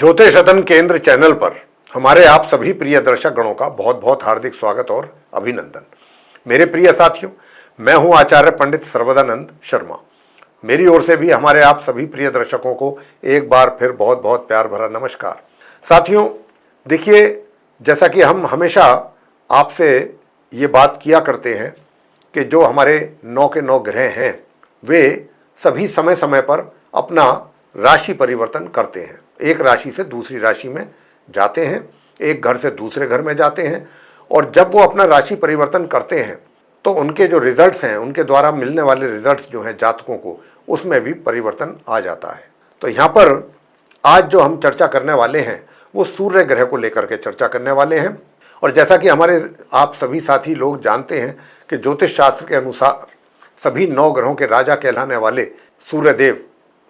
ज्योतिष अदन केंद्र चैनल पर हमारे आप सभी प्रिय दर्शक गणों का बहुत बहुत हार्दिक स्वागत और अभिनंदन। मेरे प्रिय साथियों, मैं हूं आचार्य पंडित सर्वदानंद शर्मा। मेरी ओर से भी हमारे आप सभी प्रिय दर्शकों को एक बार फिर बहुत बहुत प्यार भरा नमस्कार। साथियों, देखिए, जैसा कि हम हमेशा आपसे ये बात किया करते हैं कि जो हमारे 9 के 9 ग्रह हैं वे सभी समय समय पर अपना राशि परिवर्तन करते हैं। एक राशि से दूसरी राशि में जाते हैं, एक घर से दूसरे घर में जाते हैं, और जब वो अपना राशि परिवर्तन करते हैं तो उनके जो रिजल्ट्स हैं, उनके द्वारा मिलने वाले रिजल्ट्स जो हैं जातकों को, उसमें भी परिवर्तन आ जाता है। तो यहाँ पर आज जो हम चर्चा करने वाले हैं वो सूर्य ग्रह को लेकर के चर्चा करने वाले हैं। और जैसा कि हमारे आप सभी साथी लोग जानते हैं कि ज्योतिष शास्त्र के अनुसार सभी 9 ग्रहों के राजा कहलाने वाले सूर्यदेव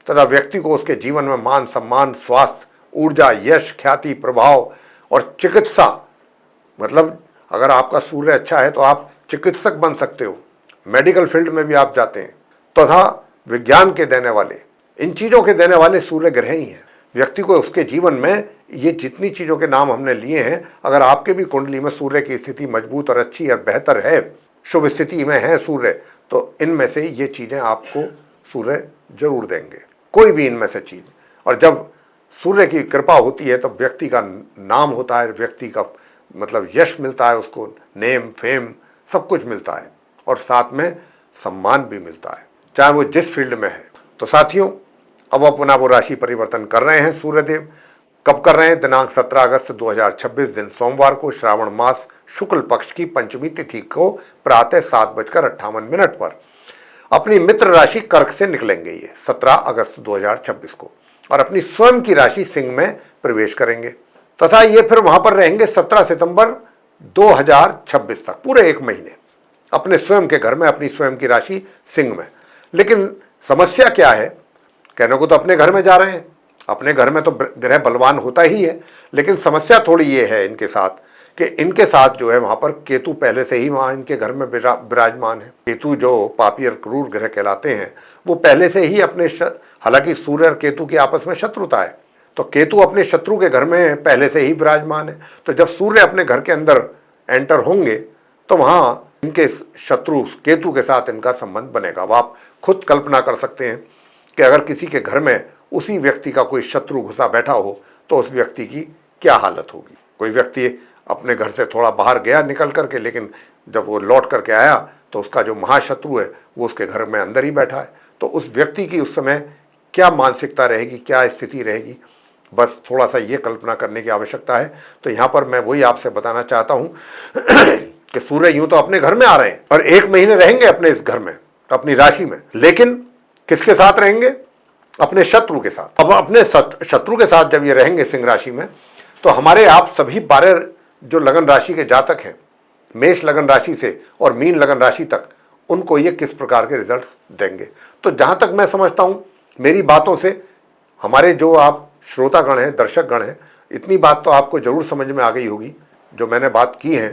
तथा व्यक्ति को उसके जीवन में मान सम्मान, स्वास्थ्य, ऊर्जा, यश, ख्याति, प्रभाव और चिकित्सा, मतलब अगर आपका सूर्य अच्छा है तो आप चिकित्सक बन सकते हो, मेडिकल फील्ड में भी आप जाते हैं, तथा विज्ञान के देने वाले, इन चीज़ों के देने वाले सूर्य ग्रह ही हैं। व्यक्ति को उसके जीवन में ये जितनी चीज़ों के नाम हमने लिए हैं, अगर आपके भी कुंडली में सूर्य की स्थिति मजबूत और अच्छी और बेहतर है, शुभ स्थिति में है सूर्य, तो इनमें से ये चीज़ें आपको सूर्य जरूर देंगे, कोई भी इनमें से चीज़। और जब सूर्य की कृपा होती है तो व्यक्ति का नाम होता है, व्यक्ति का मतलब यश मिलता है, उसको नेम फेम सब कुछ मिलता है, और साथ में सम्मान भी मिलता है, चाहे वो जिस फील्ड में है। तो साथियों, अब अपना वो राशि परिवर्तन कर रहे हैं सूर्यदेव। कब कर रहे हैं? दिनांक 17 अगस्त 2026 दिन सोमवार को, श्रावण मास शुक्ल पक्ष की पंचमी तिथि को प्रातः 7:58 पर अपनी मित्र राशि कर्क से निकलेंगे ये 17 अगस्त 2026 को, और अपनी स्वयं की राशि सिंह में प्रवेश करेंगे, तथा ये फिर वहां पर रहेंगे 17 सितंबर 2026 तक, पूरे 1 महीने अपने स्वयं के घर में, अपनी स्वयं की राशि सिंह में। लेकिन समस्या क्या है? कहने को तो अपने घर में जा रहे हैं, अपने घर में तो ग्रह बलवान होता ही है, लेकिन समस्या थोड़ी ये है इनके साथ कि इनके साथ जो है वहाँ पर केतु पहले से ही वहाँ इनके घर में विराजमान है। केतु जो पापी और क्रूर ग्रह कहलाते हैं, वो पहले से ही अपने हालांकि सूर्य और केतु की आपस में शत्रुता है, तो केतु अपने शत्रु के घर में पहले से ही विराजमान है। तो जब सूर्य अपने घर के अंदर एंटर होंगे तो वहाँ इनके शत्रु केतु के साथ इनका संबंध बनेगा। वो आप खुद कल्पना कर सकते हैं कि अगर किसी के घर में उसी व्यक्ति का कोई शत्रु घुसा बैठा हो तो उस व्यक्ति की क्या हालत होगी। कोई व्यक्ति अपने घर से थोड़ा बाहर गया निकल करके, लेकिन जब वो लौट करके आया तो उसका जो महाशत्रु है वो उसके घर में अंदर ही बैठा है, तो उस व्यक्ति की उस समय क्या मानसिकता रहेगी, क्या स्थिति रहेगी, बस थोड़ा सा ये कल्पना करने की आवश्यकता है। तो यहाँ पर मैं वही आपसे बताना चाहता हूँ कि सूर्य यूं तो अपने घर में आ रहे हैं और 1 महीने रहेंगे अपने इस घर में, अपनी राशि में, लेकिन किसके साथ रहेंगे? अपने शत्रु के साथ। अब अपने शत्रु के साथ जब ये रहेंगे सिंह राशि में, तो हमारे आप सभी 12 जो लगन राशि के जातक हैं, मेष लगन राशि से और मीन लगन राशि तक, उनको ये किस प्रकार के रिजल्ट्स देंगे। तो जहां तक मैं समझता हूं मेरी बातों से, हमारे जो आप श्रोतागण हैं, दर्शकगण हैं, इतनी बात तो आपको जरूर समझ में आ गई होगी जो मैंने बात की है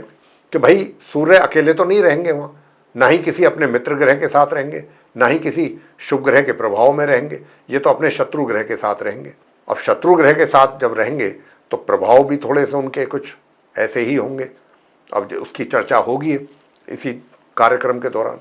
कि भाई सूर्य अकेले तो नहीं रहेंगे वहाँ, ना ही किसी अपने मित्र ग्रह के साथ रहेंगे, ना ही किसी शुभ ग्रह के प्रभाव में रहेंगे, ये तो अपने शत्रु ग्रह के साथ रहेंगे। अब शत्रु ग्रह के साथ जब रहेंगे तो प्रभाव भी थोड़े से उनके कुछ ऐसे ही होंगे। अब उसकी चर्चा होगी इसी कार्यक्रम के दौरान,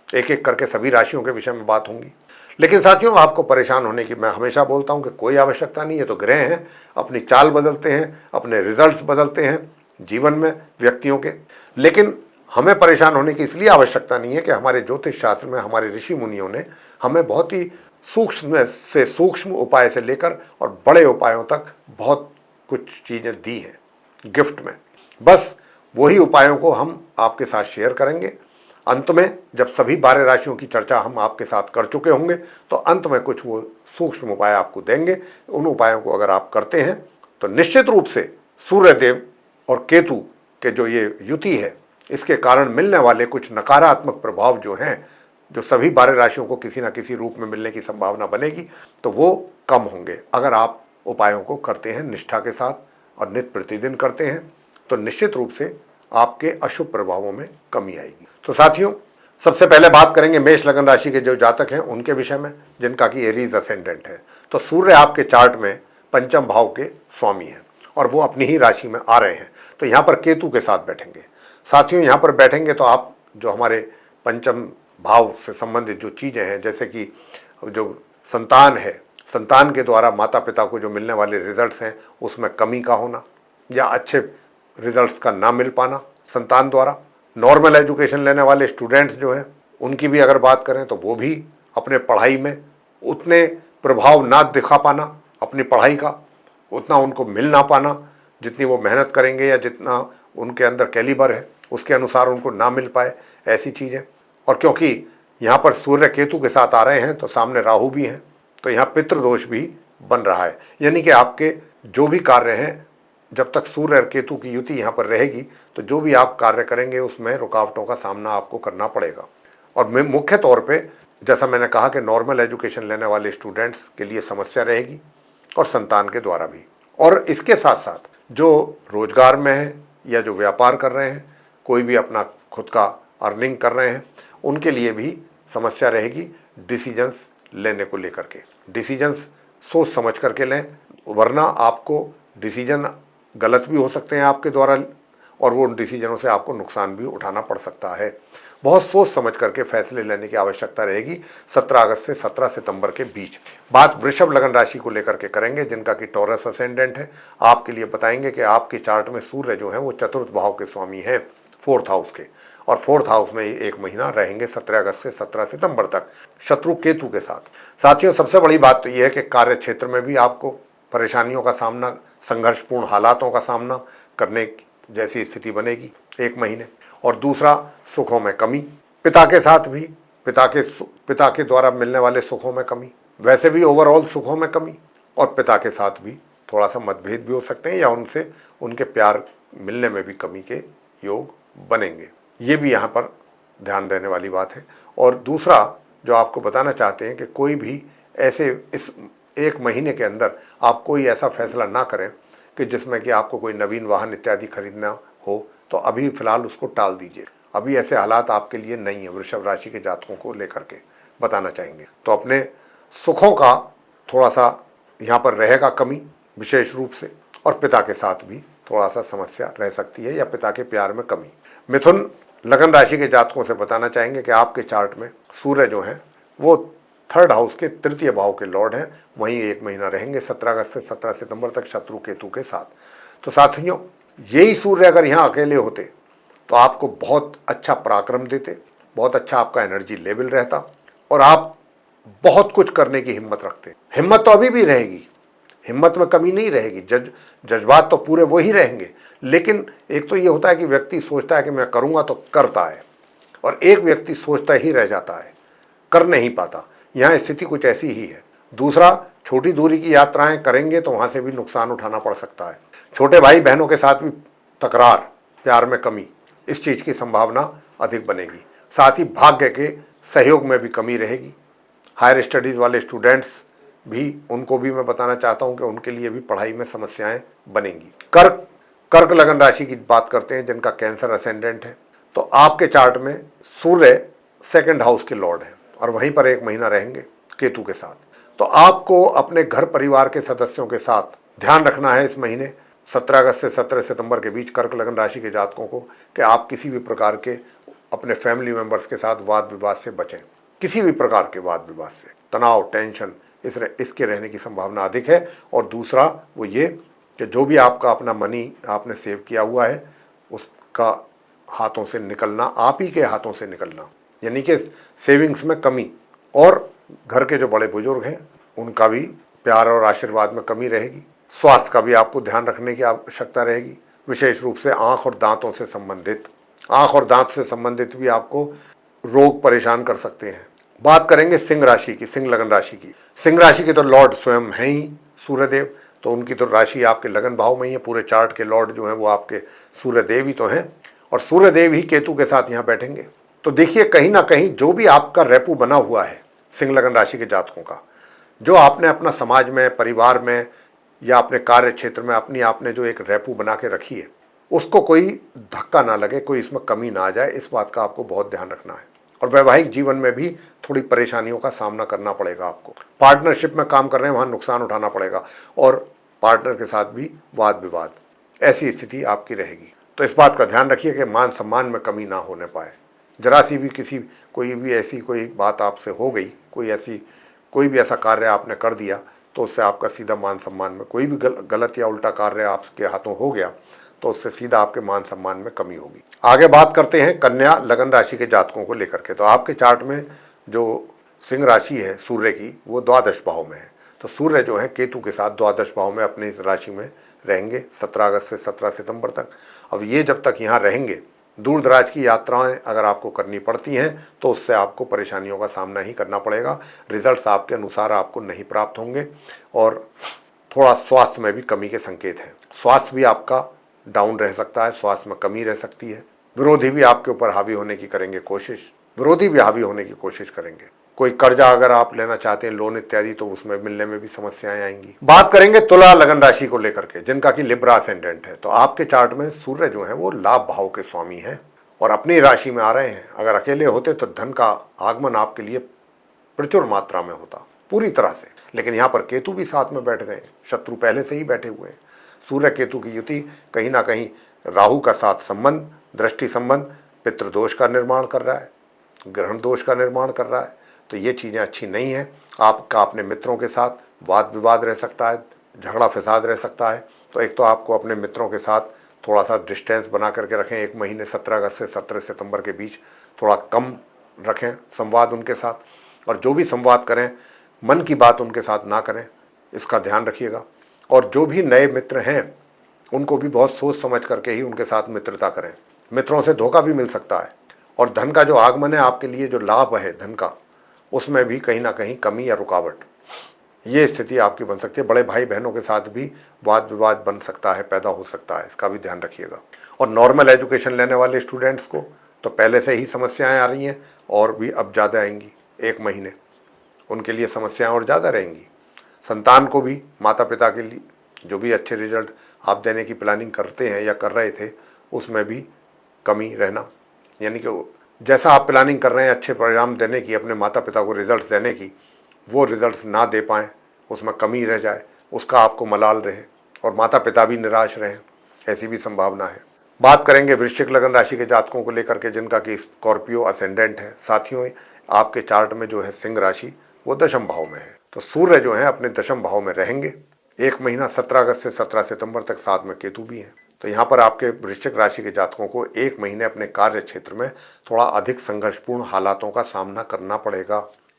एक एक करके सभी राशियों के विषय में बात होंगी। लेकिन साथियों, आपको परेशान होने की मैं हमेशा बोलता हूं कि कोई आवश्यकता नहीं है। तो ग्रह हैं, अपनी चाल बदलते हैं, अपने रिजल्ट्स बदलते हैं जीवन में व्यक्तियों के, लेकिन हमें परेशान होने की इसलिए आवश्यकता नहीं है कि हमारे ज्योतिष शास्त्र में हमारे ऋषि मुनियों ने हमें बहुत ही सूक्ष्म से सूक्ष्म उपाय से लेकर और बड़े उपायों तक बहुत कुछ चीज़ें दी हैं गिफ्ट में। बस वही उपायों को हम आपके साथ शेयर करेंगे। अंत में जब सभी 12 राशियों की चर्चा हम आपके साथ कर चुके होंगे तो अंत में कुछ वो सूक्ष्म उपाय आपको देंगे। उन उपायों को अगर आप करते हैं तो निश्चित रूप से सूर्यदेव और केतु के जो ये युति है, इसके कारण मिलने वाले कुछ नकारात्मक प्रभाव जो हैं, जो सभी 12 राशियों को किसी न किसी रूप में मिलने की संभावना बनेगी, तो वो कम होंगे। अगर आप उपायों को करते हैं निष्ठा के साथ और नित्य प्रतिदिन करते हैं तो निश्चित रूप से आपके अशुभ प्रभावों में कमी आएगी। तो साथियों, सबसे पहले बात करेंगे मेष लगन राशि के जो जातक हैं उनके विषय में, जिनका कि एरीज असेंडेंट है। तो सूर्य आपके चार्ट में पंचम भाव के स्वामी हैं और वो अपनी ही राशि में आ रहे हैं। तो यहाँ पर केतु के साथ बैठेंगे। साथियों, यहाँ पर बैठेंगे तो आप जो हमारे पंचम भाव से संबंधित जो चीज़ें हैं, जैसे कि जो संतान है, संतान के द्वारा माता पिता को जो मिलने वाले रिजल्ट्स हैं उसमें कमी का होना या अच्छे रिजल्ट्स का ना मिल पाना संतान द्वारा, नॉर्मल एजुकेशन लेने वाले स्टूडेंट्स जो हैं उनकी भी अगर बात करें तो वो भी अपने पढ़ाई में उतने प्रभाव ना दिखा पाना, अपनी पढ़ाई का उतना उनको मिल ना पाना, जितनी वो मेहनत करेंगे या जितना उनके अंदर कैलिबर है उसके अनुसार उनको ना मिल पाए, ऐसी चीज़ें। और क्योंकि यहाँ पर सूर्य केतु के साथ आ रहे हैं तो सामने राहु भी हैं, तो यहाँ पितृदोष भी बन रहा है। यानी कि आपके जो भी कार्य हैं, जब तक सूर्य और केतु की युति यहाँ पर रहेगी तो जो भी आप कार्य करेंगे उसमें रुकावटों का सामना आपको करना पड़ेगा। और मुख्य तौर पे जैसा मैंने कहा कि नॉर्मल एजुकेशन लेने वाले स्टूडेंट्स के लिए समस्या रहेगी और संतान के द्वारा भी। और इसके साथ साथ जो रोजगार में है या जो व्यापार कर रहे हैं, कोई भी अपना खुद का अर्निंग कर रहे हैं, उनके लिए भी समस्या रहेगी डिसीजंस लेने को लेकर के। डिसीजंस सोच समझ करके लें, वरना आपको डिसीजन गलत भी हो सकते हैं आपके द्वारा और वो उन डिसीजनों से आपको नुकसान भी उठाना पड़ सकता है। बहुत सोच समझ करके फैसले लेने की आवश्यकता रहेगी 17 अगस्त से 17 सितंबर के बीच। बात वृषभ लगन राशि को लेकर के करेंगे, जिनका कि टॉरस असेंडेंट है। आपके लिए बताएंगे कि आपके चार्ट में सूर्य जो है वो चतुर्थ भाव के स्वामी हैं, 4th हाउस के, और 4th हाउस में एक महीना रहेंगे 17 अगस्त से 17 सितंबर तक शत्रु केतु के साथ। साथियों, सबसे बड़ी बात तो यह है कि कार्य क्षेत्र में भी आपको परेशानियों का सामना, संघर्षपूर्ण हालातों का सामना करने जैसी स्थिति बनेगी एक महीने। और दूसरा, सुखों में कमी, पिता के साथ भी पिता के द्वारा मिलने वाले सुखों में कमी, वैसे भी ओवरऑल सुखों में कमी, और पिता के साथ भी थोड़ा सा मतभेद भी हो सकते हैं या उनसे उनके प्यार मिलने में भी कमी के योग बनेंगे। ये भी यहाँ पर ध्यान देने वाली बात है। और दूसरा जो आपको बताना चाहते हैं कि कोई भी ऐसे इस एक महीने के अंदर आप कोई ऐसा फैसला ना करें कि जिसमें कि आपको कोई नवीन वाहन इत्यादि खरीदना हो, तो अभी फ़िलहाल उसको टाल दीजिए। अभी ऐसे हालात आपके लिए नहीं है। वृषभ राशि के जातकों को लेकर के बताना चाहेंगे तो अपने सुखों का थोड़ा सा यहाँ पर रहेगा कमी विशेष रूप से, और पिता के साथ भी थोड़ा सा समस्या रह सकती है या पिता के प्यार में कमी। मिथुन लगन राशि के जातकों से बताना चाहेंगे कि आपके चार्ट में सूर्य जो हैं वो 3rd हाउस के 3य भाव के लॉर्ड हैं, वहीं एक महीना रहेंगे 17 अगस्त से 17 सितंबर तक शत्रु केतु के साथ। तो साथियों, यही सूर्य अगर यहाँ अकेले होते तो आपको बहुत अच्छा पराक्रम देते, बहुत अच्छा आपका एनर्जी लेवल रहता और आप बहुत कुछ करने की हिम्मत रखते। हिम्मत तो अभी भी रहेगी, हिम्मत में कमी नहीं रहेगी, जज्बात तो पूरे वो ही रहेंगे। लेकिन एक तो ये होता है कि व्यक्ति सोचता है कि मैं करूँगा तो करता है, और एक व्यक्ति सोचता ही रह जाता है, कर नहीं पाता। यहाँ स्थिति कुछ ऐसी ही है। दूसरा, छोटी दूरी की यात्राएं करेंगे तो वहाँ से भी नुकसान उठाना पड़ सकता है। छोटे भाई बहनों के साथ भी तकरार, प्यार में कमी, इस चीज़ की संभावना अधिक बनेगी। साथ ही भाग्य के सहयोग में भी कमी रहेगी। हायर स्टडीज़ वाले स्टूडेंट्स भी, उनको भी मैं बताना चाहता हूँ कि उनके लिए भी पढ़ाई में समस्याएं बनेंगी। कर्क लगन राशि की बात करते हैं, जिनका कैंसर असेंडेंट है। तो आपके चार्ट में सूर्य 2nd हाउस के लॉर्ड हैं और वहीं पर एक महीना रहेंगे केतु के साथ। तो आपको अपने घर परिवार के सदस्यों के साथ ध्यान रखना है इस महीने 17 अगस्त से 17 सितंबर के बीच कर्क लगन राशि के जातकों को, कि आप किसी भी प्रकार के अपने फैमिली मेंबर्स के साथ वाद विवाद से बचें। किसी भी प्रकार के वाद विवाद से, तनाव, टेंशन इसके रहने की संभावना अधिक है। और दूसरा वो ये कि जो भी आपका अपना मनी आपने सेव किया हुआ है उसका हाथों से निकलना, आप ही के हाथों से निकलना, यानी कि सेविंग्स में कमी, और घर के जो बड़े बुजुर्ग हैं उनका भी प्यार और आशीर्वाद में कमी रहेगी। स्वास्थ्य का भी आपको ध्यान रखने की आवश्यकता रहेगी, विशेष रूप से आँख और दांतों से संबंधित, आँख और दांत से संबंधित भी आपको रोग परेशान कर सकते हैं। बात करेंगे सिंह राशि की, सिंह लगन राशि की। सिंह राशि के तो लॉर्ड स्वयं हैं ही सूर्यदेव, तो उनकी तो राशि आपके लगन भाव में ही है। पूरे चार्ट के लॉर्ड जो हैं वो आपके सूर्यदेव ही तो हैं, और सूर्यदेव ही केतु के साथ यहाँ बैठेंगे। तो देखिए, कहीं ना कहीं जो भी आपका रेपू बना हुआ है सिंह लगन राशि के जातकों का, जो आपने अपना समाज में, परिवार में या अपने कार्य क्षेत्र में अपनी आपने जो एक रेपू बना के रखी है, उसको कोई धक्का ना लगे, कोई इसमें कमी ना आ जाए, इस बात का आपको बहुत ध्यान रखना है। और वैवाहिक जीवन में भी थोड़ी परेशानियों का सामना करना पड़ेगा आपको। पार्टनरशिप में काम कर रहे हैं वहाँ नुकसान उठाना पड़ेगा, और पार्टनर के साथ भी वाद विवाद, ऐसी स्थिति आपकी रहेगी। तो इस बात का ध्यान रखिए कि मान सम्मान में कमी ना होने पाए। जरा सी भी कोई भी ऐसी कोई बात आपसे हो गई, कोई भी ऐसा कार्य आपने कर दिया तो उससे आपका सीधा मान सम्मान में, कोई भी गलत या उल्टा कार्य आपके हाथों हो गया तो उससे सीधा आपके मान सम्मान में कमी होगी। आगे बात करते हैं कन्या लगन राशि के जातकों को लेकर के। तो आपके चार्ट में जो सिंह राशि है सूर्य की, वो द्वादश भाव में है। तो सूर्य जो है केतु के साथ द्वादश भाव में अपनी इस राशि में रहेंगे 17 अगस्त से 17 सितंबर तक। अब ये जब तक यहाँ रहेंगे, दूर दराज की यात्राएं अगर आपको करनी पड़ती हैं तो उससे आपको परेशानियों का सामना ही करना पड़ेगा। रिजल्ट्स आपके अनुसार आपको नहीं प्राप्त होंगे और थोड़ा स्वास्थ्य में भी कमी के संकेत हैं। स्वास्थ्य भी आपका डाउन रह सकता है, स्वास्थ्य में कमी रह सकती है। विरोधी भी आपके ऊपर हावी होने की कोशिश करेंगे। कोई कर्जा अगर आप लेना चाहते हैं, लोन इत्यादि, तो उसमें मिलने में भी समस्याएं आएंगी। बात करेंगे तुला लगन राशि को लेकर के, जिनका कि लिब्रा असेंडेंट है। तो आपके चार्ट में सूर्य जो है वो लाभ भाव के स्वामी हैं और अपनी राशि में आ रहे हैं। अगर अकेले होते तो धन का आगमन आपके लिए प्रचुर मात्रा में होता पूरी तरह से, लेकिन यहाँ पर केतु भी साथ में बैठ गए, शत्रु पहले से ही बैठे हुए हैं। सूर्य केतु की युति कहीं ना कहीं राहु का साथ संबंध, दृष्टि संबंध, पितृदोष का निर्माण कर रहा है, ग्रहण दोष का निर्माण कर रहा है। तो ये चीज़ें अच्छी नहीं हैं। आपका अपने मित्रों के साथ वाद विवाद रह सकता है, झगड़ा फसाद रह सकता है। तो एक तो आपको अपने मित्रों के साथ थोड़ा सा डिस्टेंस बना करके रखें। एक महीने 17 अगस्त से 17 सितंबर के बीच थोड़ा कम रखें संवाद उनके साथ, और जो भी संवाद करें मन की बात उनके साथ ना करें, इसका ध्यान रखिएगा। और जो भी नए मित्र हैं उनको भी बहुत सोच समझ करके ही उनके साथ मित्रता करें। मित्रों से धोखा भी मिल सकता है। और धन का जो आगमन है, आपके लिए जो लाभ है धन का, उसमें भी कहीं ना कहीं कमी या रुकावट, ये स्थिति आपकी बन सकती है। बड़े भाई बहनों के साथ भी वाद विवाद बन सकता है, पैदा हो सकता है, इसका भी ध्यान रखिएगा। और नॉर्मल एजुकेशन लेने वाले स्टूडेंट्स को तो पहले से ही समस्याएं आ रही हैं और भी अब ज़्यादा आएंगी। एक महीने उनके लिए समस्याएं और ज़्यादा रहेंगी। संतान को भी, माता पिता के लिए जो भी अच्छे रिजल्ट आप देने की प्लानिंग करते हैं या कर रहे थे, उसमें भी कमी रहना, यानी कि जैसा आप प्लानिंग कर रहे हैं अच्छे परिणाम देने की, अपने माता पिता को रिजल्ट्स देने की, वो रिजल्ट्स ना दे पाएँ, उसमें कमी रह जाए, उसका आपको मलाल रहे और माता पिता भी निराश रहें, ऐसी भी संभावना है। बात करेंगे वृश्चिक लगन राशि के जातकों को लेकर के, जिनका कि स्कॉर्पियो असेंडेंट है। साथियों, आपके चार्ट में जो है सिंह राशि वो दशम भाव में है। तो सूर्य जो है अपने दशम भाव में रहेंगे एक महीना 17 अगस्त से 17 सितंबर तक, साथ में केतु भी हैं। तो यहाँ पर आपके वृश्चिक राशि के जातकों को एक महीने अपने कार्य क्षेत्र में थोड़ा अधिक संघर्षपूर्ण हालातों का सामना करना पड़ेगा।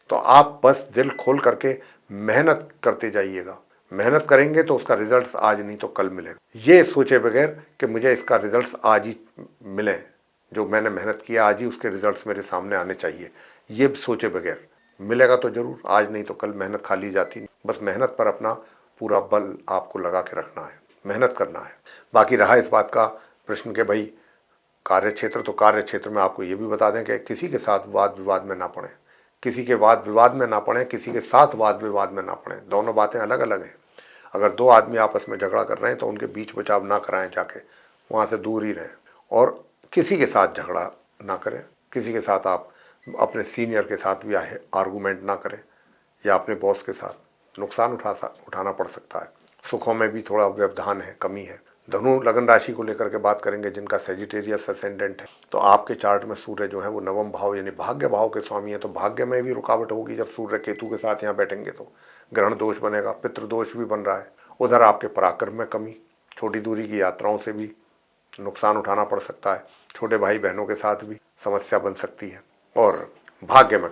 तो आप बस दिल खोल करके मेहनत करते जाइएगा। मेहनत करेंगे तो उसका रिजल्ट आज नहीं तो कल मिलेगा। ये सोचे बगैर कि मुझे इसका रिजल्ट आज ही मिले, जो मैंने मेहनत किया आज ही उसके रिजल्ट्स मेरे सामने आने चाहिए, ये सोचे बगैर मिलेगा तो जरूर, आज नहीं तो कल। मेहनत खाली जाती नहीं, बस मेहनत पर अपना पूरा बल आपको लगा के रखना है, मेहनत करना है। बाकी रहा इस बात का प्रश्न कि भाई कार्य क्षेत्र, तो कार्य क्षेत्र में आपको ये भी बता दें कि किसी के साथ वाद विवाद में ना पड़े, किसी के वाद विवाद में ना पड़े, किसी के साथ वाद विवाद में ना पड़े। दोनों बातें अलग अलग हैं। अगर दो आदमी आपस में झगड़ा कर रहे हैं तो उनके बीच बचाव ना कराएं, जाके वहाँ से दूर ही रहें। और किसी के साथ झगड़ा ना करें, किसी के साथ आप अपने सीनियर के साथ भी आर्गूमेंट ना करें, या अपने बॉस के साथ नुकसान उठाना पड़ सकता है। सुखों में भी थोड़ा व्यवधान है, कमी है। धनु लगन राशि को लेकर के बात करेंगे, जिनका सेजिटेरियस असेंडेंट है। तो आपके चार्ट में सूर्य जो है वो नवम भाव यानी भाग्य भाव के स्वामी है। तो भाग्य में भी रुकावट होगी जब सूर्य केतु के साथ यहाँ बैठेंगे, तो ग्रहण दोष बनेगा, पितृदोष भी बन रहा है। उधर आपके पराक्रम में कमी, छोटी दूरी की यात्राओं से भी नुकसान उठाना पड़ सकता है। छोटे भाई बहनों के साथ भी समस्या बन सकती है। और भाग्य में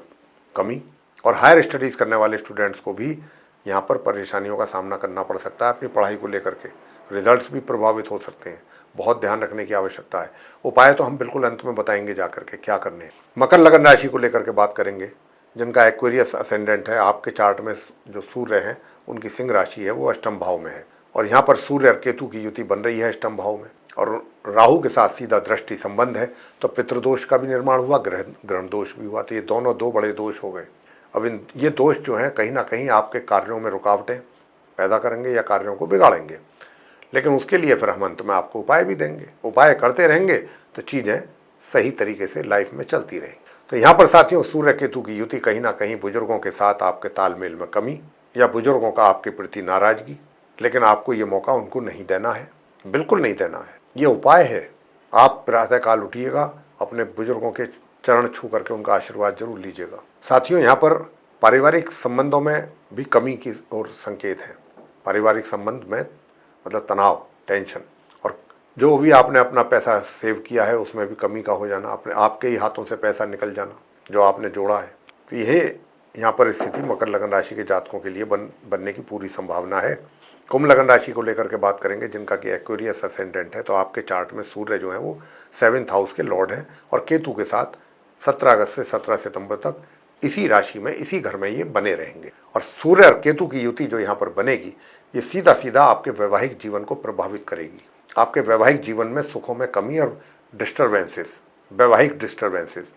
कमी, और हायर स्टडीज़ करने वाले स्टूडेंट्स को भी यहाँ पर परेशानियों का सामना करना पड़ सकता है अपनी पढ़ाई को लेकर के। रिजल्ट्स भी प्रभावित हो सकते हैं, बहुत ध्यान रखने की आवश्यकता है। उपाय तो हम बिल्कुल अंत में बताएंगे जा करके क्या करने हैं। मकर लगन राशि को लेकर के बात करेंगे, जिनका एक्वेरियस असेंडेंट है। आपके चार्ट में जो सूर्य हैं उनकी सिंह राशि है वो अष्टम भाव में है, और यहाँ पर सूर्य और केतु की युति बन रही है अष्टम भाव में, और राहु के साथ सीधा दृष्टि संबंध है। तो पितृदोष का भी निर्माण हुआ, ग्रहण दोष भी हुआ। तो ये दोनों दो बड़े दोष हो गए। अब ये दोष जो हैं कहीं ना कहीं आपके कार्यों में रुकावटें पैदा करेंगे या कार्यों को बिगाड़ेंगे, लेकिन उसके लिए फिर हम अंत में आपको उपाय भी देंगे। उपाय करते रहेंगे तो चीज़ें सही तरीके से लाइफ में चलती रहेंगी। तो यहाँ पर साथियों, सूर्य केतु की युति कहीं ना कहीं बुजुर्गों के साथ आपके तालमेल में कमी, या बुजुर्गों का आपके प्रति नाराजगी, लेकिन आपको ये मौका उनको नहीं देना है, बिल्कुल नहीं देना है। ये उपाय है। आप प्रातःकाल उठिएगा, अपने बुजुर्गों के चरण छू करके उनका आशीर्वाद जरूर लीजिएगा। साथियों, यहाँ पर पारिवारिक संबंधों में भी कमी की ओर संकेत है। पारिवारिक संबंध में मतलब तनाव, टेंशन, और जो भी आपने अपना पैसा सेव किया है उसमें भी कमी का हो जाना, अपने आपके ही हाथों से पैसा निकल जाना जो आपने जोड़ा है। तो यह यहाँ पर स्थिति मकर लगन राशि के जातकों के लिए बनने की पूरी संभावना है। कुंभ लगन राशि को लेकर के बात करेंगे, जिनका कि एक्वेरियस असेंडेंट है। तो आपके चार्ट में सूर्य जो है वो 7th हाउस के लॉर्ड हैं और केतु के साथ 17 अगस्त से 17 सितंबर तक इसी राशि में, इसी घर में ये बने रहेंगे। और सूर्य और केतु की युति जो यहाँ पर बनेगी, ये सीधा सीधा आपके वैवाहिक जीवन को प्रभावित करेगी। आपके वैवाहिक जीवन में सुखों में कमी और डिस्टर्बेंसेस, वैवाहिक डिस्टर्बेंसेस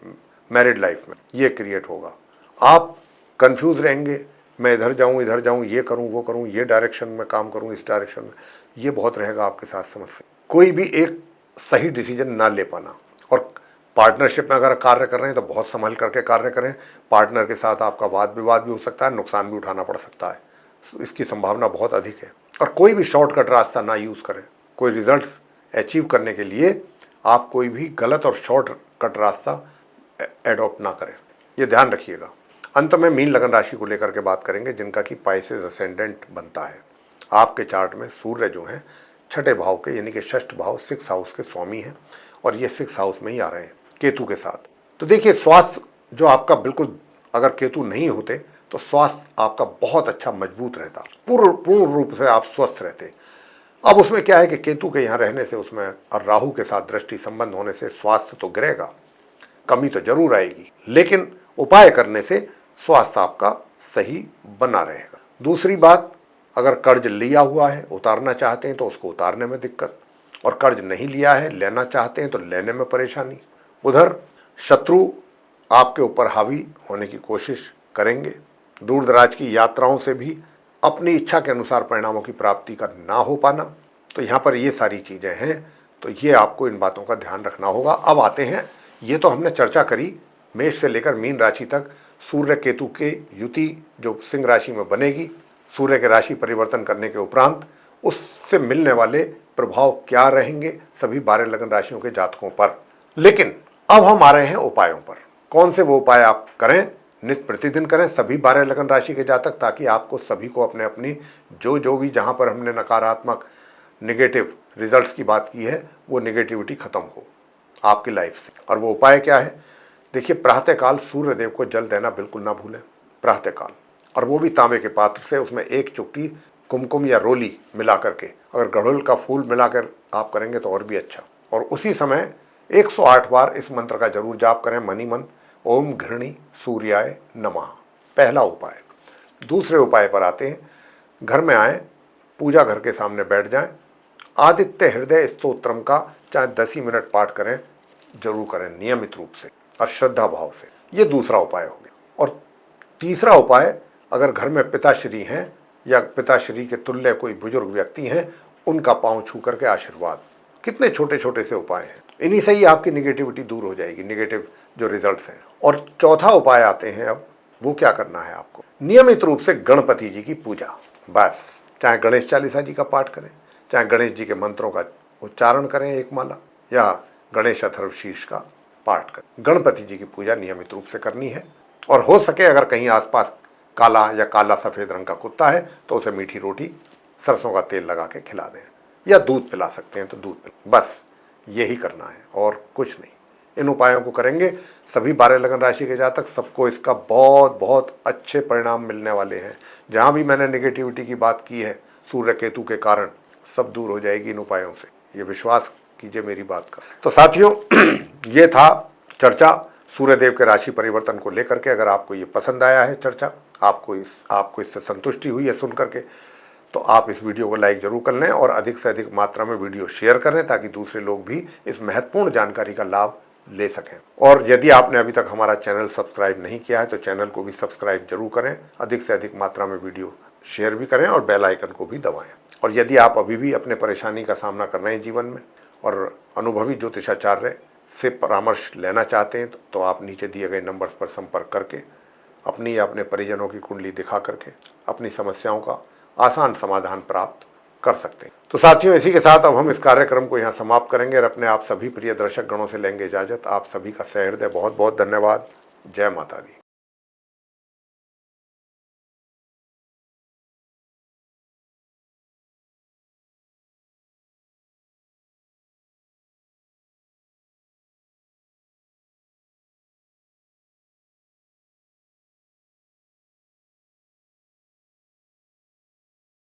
मैरिड लाइफ में ये क्रिएट होगा। आप कंफ्यूज रहेंगे, मैं इधर जाऊं, ये करूं, वो करूं, ये डायरेक्शन में काम करूं, इस डायरेक्शन में, ये बहुत रहेगा आपके साथ समस्या। कोई भी एक सही डिसीजन ना ले पाना। और पार्टनरशिप में अगर कार्य कर रहे हैं तो बहुत संभल करके कार्य करें। पार्टनर के साथ आपका वाद विवाद भी हो सकता है, नुकसान भी उठाना पड़ सकता है, इसकी संभावना बहुत अधिक है। और कोई भी शॉर्टकट रास्ता ना यूज़ करें। कोई रिजल्ट अचीव करने के लिए आप कोई भी गलत और शॉर्टकट रास्ता एडॉप्ट ना करें, ये ध्यान रखिएगा। अंत में मीन लगन राशि को लेकर के बात करेंगे, जिनका कि पाइसेस असेंडेंट बनता है। आपके चार्ट में सूर्य जो है 6ठे भाव के यानी कि 6th भाव 6th हाउस के स्वामी हैं और ये 6th हाउस में ही आ रहे हैं केतु के साथ। तो देखिए, स्वास्थ्य जो आपका बिल्कुल, अगर केतु नहीं होते तो स्वास्थ्य आपका बहुत अच्छा मजबूत रहता, पूर्ण रूप से आप स्वस्थ रहते। अब उसमें क्या है कि केतु के यहाँ रहने से, उसमें और राहु के साथ दृष्टि संबंध होने से स्वास्थ्य तो गिरेगा, कमी तो जरूर आएगी, लेकिन उपाय करने से स्वास्थ्य आपका सही बना रहेगा। दूसरी बात, अगर कर्ज लिया हुआ है, उतारना चाहते हैं तो उसको उतारने में दिक्कत, और कर्ज नहीं लिया है, लेना चाहते हैं तो लेने में परेशानी। उधर शत्रु आपके ऊपर हावी होने की कोशिश करेंगे। दूर दराज की यात्राओं से भी अपनी इच्छा के अनुसार परिणामों की प्राप्ति का ना हो पाना। तो यहाँ पर ये सारी चीज़ें हैं, तो ये आपको इन बातों का ध्यान रखना होगा। अब आते हैं, ये तो हमने चर्चा करी मेष से लेकर मीन राशि तक सूर्य केतु के युति जो सिंह राशि में बनेगी, सूर्य के राशि परिवर्तन करने के उपरांत उससे मिलने वाले प्रभाव क्या रहेंगे सभी 12 लगन राशियों के जातकों पर। लेकिन अब हम आ रहे हैं उपायों पर। कौन से वो उपाय आप करें, नित्य प्रतिदिन करें सभी 12 लगन राशि के जातक, ताकि आपको सभी को अपने अपनी जो भी जहां पर हमने नकारात्मक नेगेटिव रिजल्ट्स की बात की है, वो नेगेटिविटी खत्म हो आपकी लाइफ से। और वो उपाय क्या है, देखिए, प्रातःकाल सूर्य देव को जल देना बिल्कुल ना भूलें, प्रातःकाल, और वो भी तांबे के पात्र से। उसमें 1 चुटकी कुमकुम या रोली मिला करके, अगर गुड़हल का फूल मिलाकर आप करेंगे तो और भी अच्छा। और उसी समय 108 बार इस मंत्र का जरूर जाप करें मनी मन, ओम घृणी सूर्याय नमः, पहला उपाय। दूसरे उपाय पर आते हैं। घर में आए, पूजा घर के सामने बैठ जाएं, आदित्य हृदय स्तोत्रम का चाहे 10 ही मिनट पाठ करें, जरूर करें नियमित रूप से और श्रद्धा भाव से। ये दूसरा उपाय हो गया। और तीसरा उपाय, अगर घर में पिताश्री हैं या पिताश्री के तुल्य कोई बुजुर्ग व्यक्ति हैं, उनका पांव छू करके आशीर्वाद। कितने छोटे छोटे से उपाय हैं, इन्हीं से ही आपकी निगेटिविटी दूर हो जाएगी, निगेटिव जो रिजल्ट्स हैं। और चौथा उपाय आते हैं अब, वो क्या करना है आपको, नियमित रूप से गणपति जी की पूजा। बस, चाहे गणेश चालीसा जी का पाठ करें, चाहे गणेश जी के मंत्रों का उच्चारण करें 1 माला, या गणेश अथर्वशीर्ष का पाठ करें। गणपति जी की पूजा नियमित रूप से करनी है। और हो सके अगर कहीं आसपास काला या काला सफ़ेद रंग का कुत्ता है तो उसे मीठी रोटी सरसों का तेल लगा के खिला दें, या दूध पिला सकते हैं तो दूध पिला। बस यही करना है और कुछ नहीं। इन उपायों को करेंगे सभी 12 लगन राशि के जातक, सबको इसका बहुत बहुत अच्छे परिणाम मिलने वाले हैं। जहाँ भी मैंने नेगेटिविटी की बात की है सूर्य केतु के कारण, सब दूर हो जाएगी इन उपायों से, ये विश्वास कीजिए मेरी बात का। तो साथियों, ये था चर्चा सूर्यदेव के राशि परिवर्तन को लेकर के। अगर आपको ये पसंद आया है चर्चा, आपको इससे संतुष्टि हुई है सुन करके, तो आप इस वीडियो को लाइक जरूर कर लें और अधिक से अधिक मात्रा में वीडियो शेयर करें, ताकि दूसरे लोग भी इस महत्वपूर्ण जानकारी का लाभ ले सकें। और यदि आपने अभी तक हमारा चैनल सब्सक्राइब नहीं किया है तो चैनल को भी सब्सक्राइब जरूर करें, अधिक से अधिक मात्रा में वीडियो शेयर भी करें और बेल आइकन को भी दबाएं। और यदि आप अभी भी अपने परेशानी का सामना कर रहे हैं जीवन में और अनुभवी ज्योतिषाचार्य से परामर्श लेना चाहते हैं, तो आप नीचे दिए गए नंबर्स पर संपर्क करके अपनी या अपने परिजनों की कुंडली दिखा करके अपनी समस्याओं का आसान समाधान प्राप्त कर सकते हैं। तो साथियों, इसी के साथ अब हम इस कार्यक्रम को यहाँ समाप्त करेंगे और अपने आप सभी प्रिय दर्शक गणों से लेंगे इजाजत। आप सभी का सहृदय बहुत बहुत धन्यवाद। जय माता दी।